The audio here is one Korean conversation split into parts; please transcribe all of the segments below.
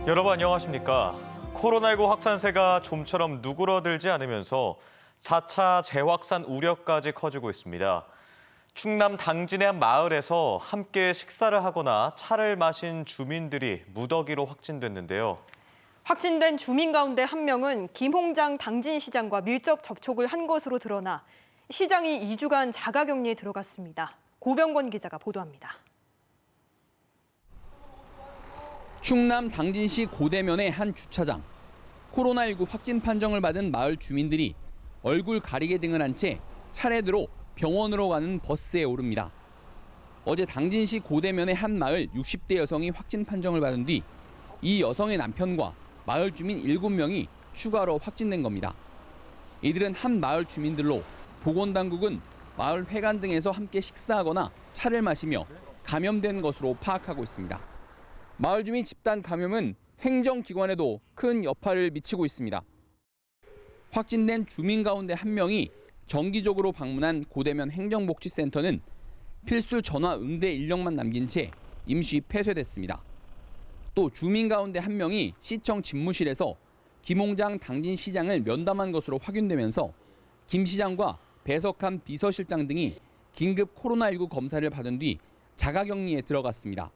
여러분 안녕하십니까? 코로나19 확산세가 좀처럼 누그러들지 않으면서 4차 재확산 우려까지 커지고 있습니다. 충남 당진의 한 마을에서 함께 식사를 하거나 차를 마신 주민들이 무더기로 확진됐는데요. 확진된 주민 가운데 한 명은 김홍장 당진시장과 밀접 접촉을 한 것으로 드러나 시장이 2주간 자가격리에 들어갔습니다. 고병권 기자가 보도합니다. 충남 당진시 고대면의 한 주차장. 코로나19 확진 판정을 받은 마을 주민들이 얼굴 가리개 등을 한 채 차례대로 병원으로 가는 버스에 오릅니다. 어제 당진시 고대면의 한 마을 60대 여성이 확진 판정을 받은 뒤 이 여성의 남편과 마을 주민 7명이 추가로 확진된 겁니다. 이들은 한 마을 주민들로 보건당국은 마을 회관 등에서 함께 식사하거나 차를 마시며 감염된 것으로 파악하고 있습니다. 마을 주민 집단 감염은 행정기관에도 큰 여파를 미치고 있습니다. 확진된 주민 가운데 한 명이 정기적으로 방문한 고대면 행정복지센터는 필수 전화 응대 인력만 남긴 채 임시 폐쇄됐습니다. 또 주민 가운데 한 명이 시청 집무실에서 김홍장 당진시장을 면담한 것으로 확인되면서 김 시장과 배석한 비서실장 등이 긴급 코로나19 검사를 받은 뒤 자가격리에 들어갔습니다.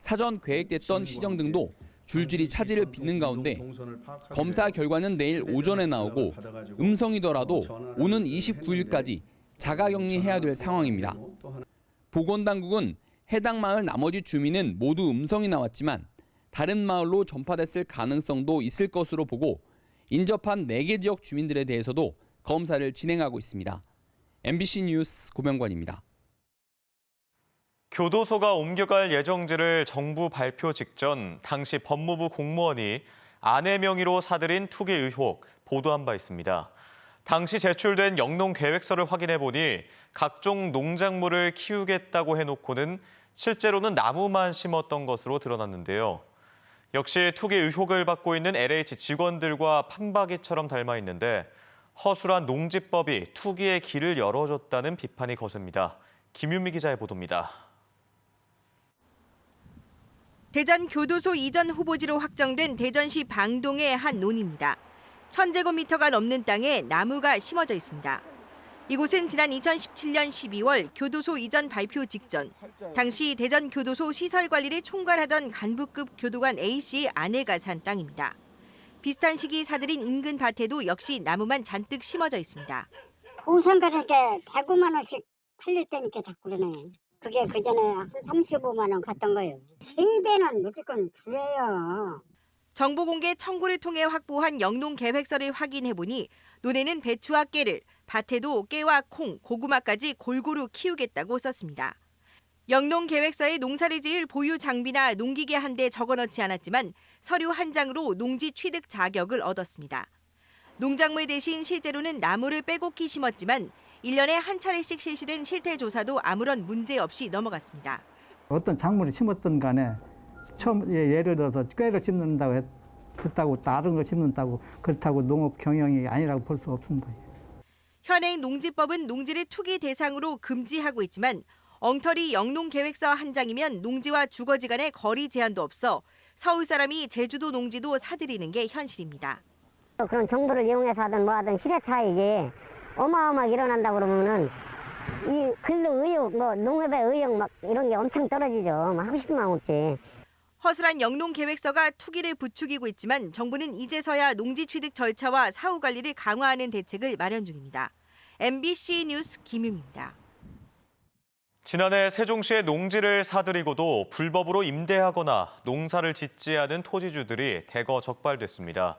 사전 계획됐던 시정 등도 줄줄이 차질을 빚는 가운데 검사 결과는 내일 오전에 나오고 음성이더라도 오는 29일까지 자가격리해야 될 상황입니다. 보건당국은 해당 마을 나머지 주민은 모두 음성이 나왔지만 다른 마을로 전파됐을 가능성도 있을 것으로 보고 인접한 4개 지역 주민들에 대해서도 검사를 진행하고 있습니다. MBC 뉴스 고병관입니다. 교도소가 옮겨갈 예정지를 정부 발표 직전 당시 법무부 공무원이 아내 명의로 사들인 투기 의혹 보도한 바 있습니다. 당시 제출된 영농 계획서를 확인해 보니 각종 농작물을 키우겠다고 해놓고는 실제로는 나무만 심었던 것으로 드러났는데요. 역시 투기 의혹을 받고 있는 LH 직원들과 판박이처럼 닮아 있는데 허술한 농지법이 투기의 길을 열어줬다는 비판이 거셉니다. 김윤미 기자의 보도입니다. 대전 교도소 이전 후보지로 확정된 대전시 방동의 한 논입니다. 1000제곱미터가 넘는 땅에 나무가 심어져 있습니다. 이곳은 지난 2017년 12월 교도소 이전 발표 직전 당시 대전 교도소 시설 관리를 총괄하던 간부급 교도관 A씨의 아내가 산 땅입니다. 비슷한 시기 사들인 인근 밭에도 역시 나무만 잔뜩 심어져 있습니다. 공상가렇게 105만 원씩 팔릴 때니까 자꾸 그러네. 그게 그전에 한 35만 원 갔던 거예요. 3배는 무조건 주예요. 정보공개 청구를 통해 확보한 영농 계획서를 확인해보니 논에는 배추와 깨를, 밭에도 깨와 콩, 고구마까지 골고루 키우겠다고 썼습니다. 영농 계획서에 농사를 지을 보유 장비나 농기계 한 대 적어넣지 않았지만 서류 한 장으로 농지 취득 자격을 얻었습니다. 농작물 대신 실제로는 나무를 빼곡히 심었지만 1년에 한 차례씩 실시된 실태 조사도 아무런 문제 없이 넘어갔습니다. 어떤 작물을 심었든 간에 처음 예를 들어서 꾀를 심는다고 했다고 다른 걸 심는다고 그렇다고 농업 경영이 아니라고 볼 수 없습니다. 현행 농지법은 농지를 투기 대상으로 금지하고 있지만 엉터리 영농계획서 한 장이면 농지와 주거지 간의 거리 제한도 없어 서울 사람이 제주도 농지도 사들이는 게 현실입니다. 그런 정보를 이용해서 하든 뭐 하든 시대 차익이 어마어마하게 일어난다 그러면은 이 근로 의욕, 뭐 농업의 의욕 막 이런 게 엄청 떨어지죠. 하고 싶은 마음 없지. 허술한 영농계획서가 투기를 부추기고 있지만 정부는 이제서야 농지 취득 절차와 사후 관리를 강화하는 대책을 마련 중입니다. MBC 뉴스 김윤입니다. 지난해 세종시의 농지를 사들이고도 불법으로 임대하거나 농사를 짓지 않은 토지주들이 대거 적발됐습니다.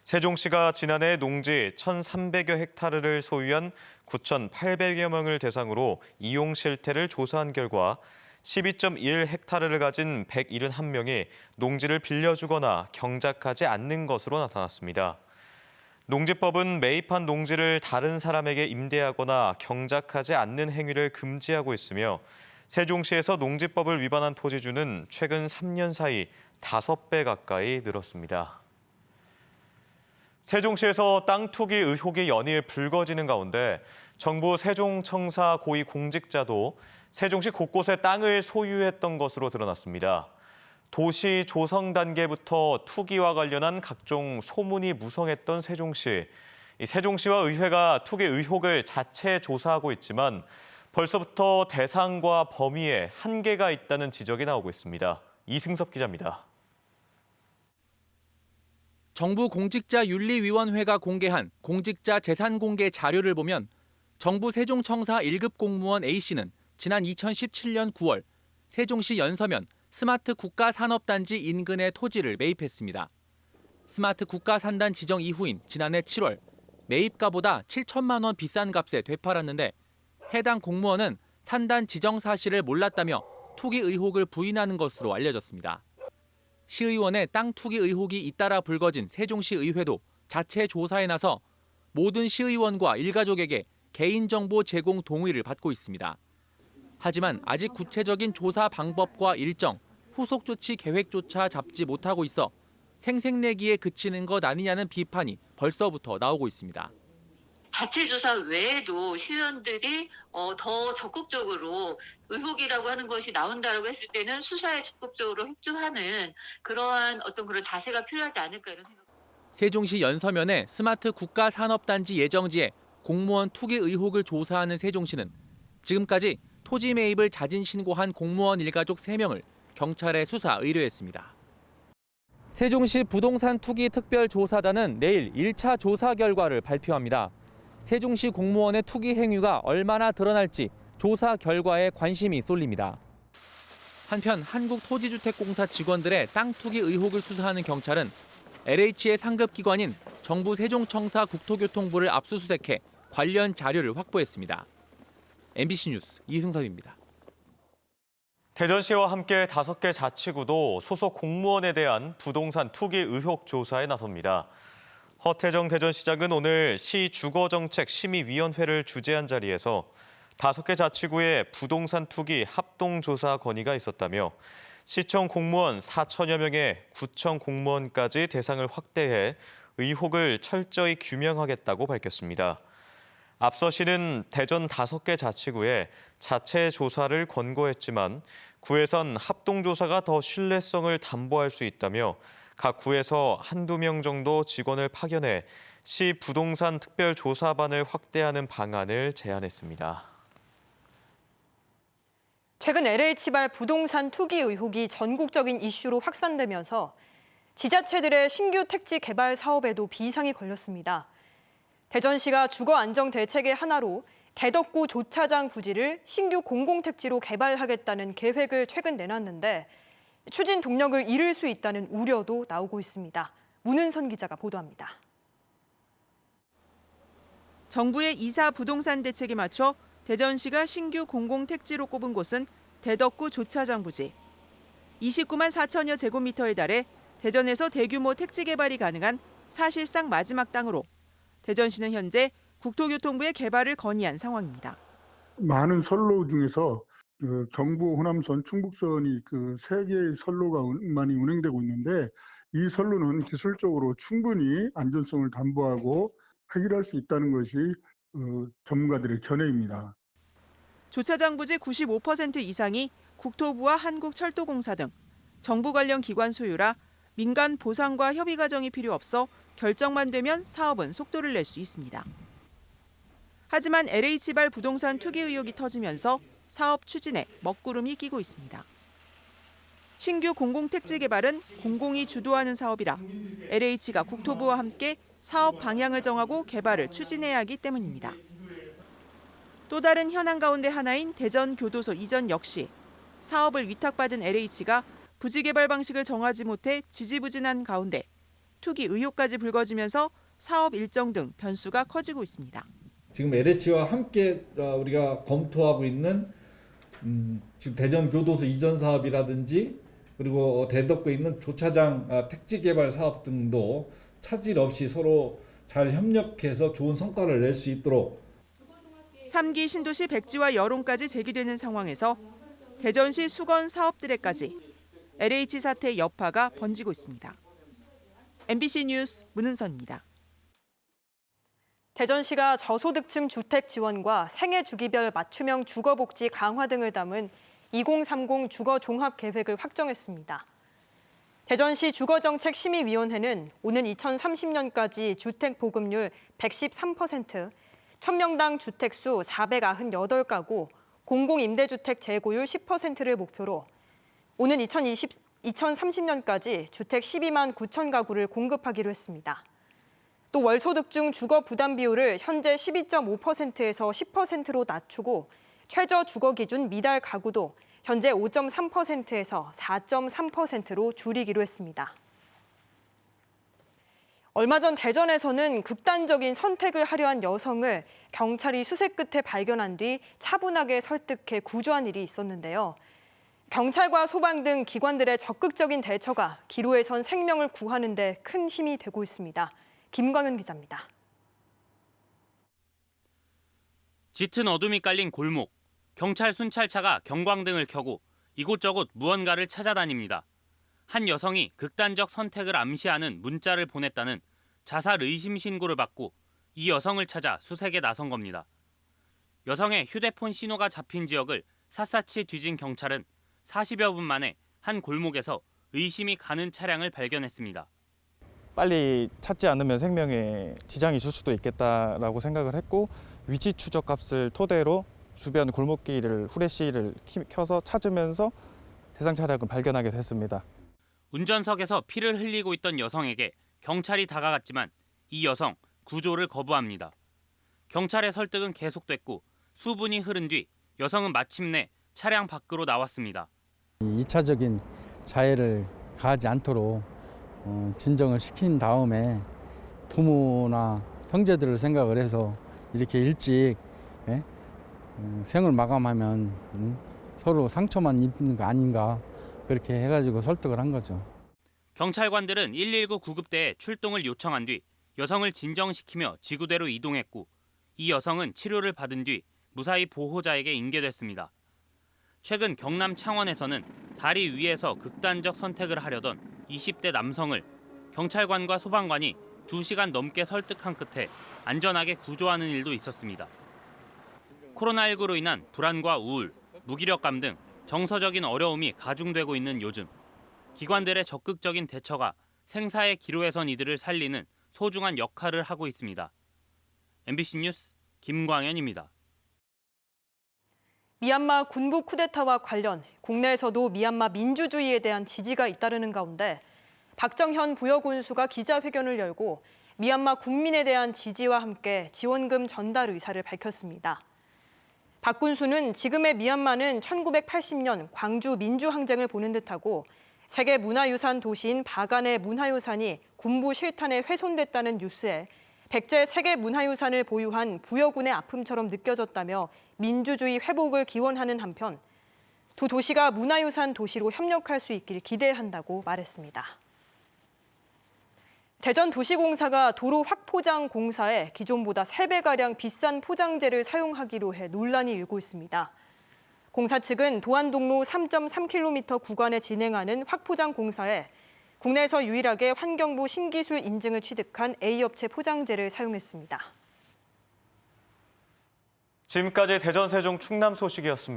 세종시가 지난해 농지 1,300여 헥타르를 소유한 9,800여 명을 대상으로 이용 실태를 조사한 결과 12.1헥타르를 가진 171명이 농지를 빌려주거나 경작하지 않는 것으로 나타났습니다. 농지법은 매입한 농지를 다른 사람에게 임대하거나 경작하지 않는 행위를 금지하고 있으며 세종시에서 농지법을 위반한 토지주는 최근 3년 사이 5배 가까이 늘었습니다. 세종시에서 땅 투기 의혹이 연일 불거지는 가운데 정부 세종청사 고위 공직자도 세종시 곳곳에 땅을 소유했던 것으로 드러났습니다. 도시 조성 단계부터 투기와 관련한 각종 소문이 무성했던 세종시. 이 세종시와 의회가 투기 의혹을 자체 조사하고 있지만 벌써부터 대상과 범위에 한계가 있다는 지적이 나오고 있습니다. 이승섭 기자입니다. 정부 공직자윤리위원회가 공개한 공직자 재산 공개 자료를 보면 정부 세종청사 1급 공무원 A씨는 지난 2017년 9월 세종시 연서면 스마트 국가산업단지 인근의 토지를 매입했습니다. 스마트 국가산단 지정 이후인 지난해 7월 매입가보다 7천만 원 비싼 값에 되팔았는데 해당 공무원은 산단 지정 사실을 몰랐다며 투기 의혹을 부인하는 것으로 알려졌습니다. 시의원의 땅 투기 의혹이 잇따라 불거진 세종시 의회도 자체 조사에 나서 모든 시의원과 일가족에게 개인정보 제공 동의를 받고 있습니다. 하지만 아직 구체적인 조사 방법과 일정, 후속 조치 계획조차 잡지 못하고 있어 생색내기에 그치는 것 아니냐는 비판이 벌써부터 나오고 있습니다. 자체 조사 외에도 시의원들이 더 적극적으로 의혹이라고 하는 것이 나온다고 했을 때는 수사에 적극적으로 협조하는 그러한 그런 자세가 필요하지 않을까 이런 생각. 세종시 연서면의 스마트 국가산업단지 예정지에 공무원 투기 의혹을 조사하는 세종시는 지금까지 토지 매입을 자진 신고한 공무원 일가족 3명을 경찰에 수사 의뢰했습니다. 세종시 부동산 투기 특별조사단은 내일 1차 조사 결과를 발표합니다. 세종시 공무원의 투기 행위가 얼마나 드러날지 조사 결과에 관심이 쏠립니다. 한편 한국토지주택공사 직원들의 땅 투기 의혹을 수사하는 경찰은 LH의 상급 기관인 정부 세종청사 국토교통부를 압수수색해 관련 자료를 확보했습니다. MBC 뉴스 이승섭입니다. 대전시와 함께 5개 자치구도 소속 공무원에 대한 부동산 투기 의혹 조사에 나섭니다. 허태정 대전시장은 오늘 시 주거정책심의위원회를 주재한 자리에서 5개 자치구의 부동산 투기 합동조사 건의가 있었다며 시청 공무원 4천여 명의 구청 공무원까지 대상을 확대해 의혹을 철저히 규명하겠다고 밝혔습니다. 앞서 시는 대전 5개 자치구에 자체 조사를 권고했지만 구에선 합동조사가 더 신뢰성을 담보할 수 있다며 각 구에서 한두 명 정도 직원을 파견해 시 부동산 특별조사반을 확대하는 방안을 제안했습니다. 최근 LH발 부동산 투기 의혹이 전국적인 이슈로 확산되면서 지자체들의 신규 택지 개발 사업에도 비상이 걸렸습니다. 대전시가 주거안정대책의 하나로 대덕구 조차장 부지를 신규 공공택지로 개발하겠다는 계획을 최근 내놨는데 추진 동력을 잃을 수 있다는 우려도 나오고 있습니다. 문은선 기자가 보도합니다. 정부의 2사 부동산 대책에 맞춰 대전시가 신규 공공택지로 꼽은 곳은 대덕구 조차장 부지. 29만 4천여 제곱미터에 달해 대전에서 대규모 택지 개발이 가능한 사실상 마지막 땅으로 대전시는 현재 국토교통부에 개발을 건의한 상황입니다. 많은 선로 중에서 경부, 호남선, 충북선이 3개의 선로가 많이 운행되고 있는데 이 선로는 기술적으로 충분히 안전성을 담보하고 해결할 수 있다는 것이 전문가들의 견해입니다. 조차장 부지 95% 이상이 국토부와 한국철도공사 등 정부 관련 기관 소유라 민간 보상과 협의 과정이 필요 없어 결정만 되면 사업은 속도를 낼 수 있습니다. 하지만 LH발 부동산 투기 의혹이 터지면서 사업 추진에 먹구름이 끼고 있습니다. 신규 공공택지 개발은 공공이 주도하는 사업이라 LH가 국토부와 함께 사업 방향을 정하고 개발을 추진해야 하기 때문입니다. 또 다른 현안 가운데 하나인 대전 교도소 이전 역시 사업을 위탁받은 LH가 부지 개발 방식을 정하지 못해 지지부진한 가운데 투기 의혹까지 불거지면서 사업 일정 등 변수가 커지고 있습니다. 지금 LH와 함께 우리가 검토하고 있는 지금 대전 교도소 이전 사업이라든지 그리고 대덕구에 있는 조차장 택지 개발 사업 등도 차질 없이 서로 잘 협력해서 좋은 성과를 낼 수 있도록 3기 신도시 백지화 여론까지 제기되는 상황에서 대전시 수건 사업들에까지 LH 사태 여파가 번지고 있습니다. MBC 뉴스 문은선입니다. 대전시가 저소득층 주택 지원과 생애 주기별 맞춤형 주거복지 강화 등을 담은 2030 주거 종합 계획을 확정했습니다. 대전시 주거정책심의위원회는 오는 2030년까지 주택 보급률 113%, 1000명당 주택수 498가구, 공공임대주택 재고율 10%를 목표로 오는 2030년까지 주택 12만 9천 가구를 공급하기로 했습니다. 또 월소득 중 주거 부담 비율을 현재 12.5%에서 10%로 낮추고 최저 주거 기준 미달 가구도 현재 5.3%에서 4.3%로 줄이기로 했습니다. 얼마 전 대전에서는 극단적인 선택을 하려 한 여성을 경찰이 수색 끝에 발견한 뒤 차분하게 설득해 구조한 일이 있었는데요. 경찰과 소방 등 기관들의 적극적인 대처가 기로에 선 생명을 구하는 데 큰 힘이 되고 있습니다. 김광현 기자입니다. 짙은 어둠이 깔린 골목. 경찰 순찰차가 경광등을 켜고 이곳저곳 무언가를 찾아다닙니다. 한 여성이 극단적 선택을 암시하는 문자를 보냈다는 자살 의심 신고를 받고 이 여성을 찾아 수색에 나선 겁니다. 여성의 휴대폰 신호가 잡힌 지역을 샅샅이 뒤진 경찰은 40여 분 만에 한 골목에서 의심이 가는 차량을 발견했습니다. 빨리 찾지 않으면 생명에 지장이 있을 수도 있겠다라고 생각을 했고 위치 추적 값을 토대로 주변 골목길을 후레쉬를 켜서 찾으면서 대상 차량을 발견하게 됐습니다. 운전석에서 피를 흘리고 있던 여성에게 경찰이 다가갔지만 이 여성 구조를 거부합니다. 경찰의 설득은 계속됐고 수분이 흐른 뒤 여성은 마침내 차량 밖으로 나왔습니다. 2차적인 자해를 가하지 않도록 진정을 시킨 다음에 부모나 형제들을 생각을 해서 이렇게 일찍 생을 마감하면 서로 상처만 입는 거 아닌가 그렇게 해가지고 설득을 한 거죠. 경찰관들은 119 구급대에 출동을 요청한 뒤 여성을 진정시키며 지구대로 이동했고 이 여성은 치료를 받은 뒤 무사히 보호자에게 인계됐습니다. 최근 경남 창원에서는 다리 위에서 극단적 선택을 하려던 20대 남성을 경찰관과 소방관이 2시간 넘게 설득한 끝에 안전하게 구조하는 일도 있었습니다. 코로나19로 인한 불안과 우울, 무기력감 등 정서적인 어려움이 가중되고 있는 요즘, 기관들의 적극적인 대처가 생사의 기로에 선 이들을 살리는 소중한 역할을 하고 있습니다. MBC 뉴스 김광현입니다. 미얀마 군부 쿠데타와 관련 국내에서도 미얀마 민주주의에 대한 지지가 잇따르는 가운데 박정현 부여군수가 기자회견을 열고 미얀마 국민에 대한 지지와 함께 지원금 전달 의사를 밝혔습니다. 박 군수는 지금의 미얀마는 1980년 광주 민주항쟁을 보는 듯하고 세계문화유산 도시인 바간의 문화유산이 군부 실탄에 훼손됐다는 뉴스에 백제 세계문화유산을 보유한 부여군의 아픔처럼 느껴졌다며 민주주의 회복을 기원하는 한편 두 도시가 문화유산 도시로 협력할 수 있길 기대한다고 말했습니다. 대전도시공사가 도로 확포장 공사에 기존보다 3배가량 비싼 포장재를 사용하기로 해 논란이 일고 있습니다. 공사 측은 도안동로 3.3km 구간에 진행하는 확포장 공사에 국내에서 유일하게 환경부 신기술 인증을 취득한 A업체 포장재를 사용했습니다. 지금까지 대전, 세종, 충남 소식이었습니다.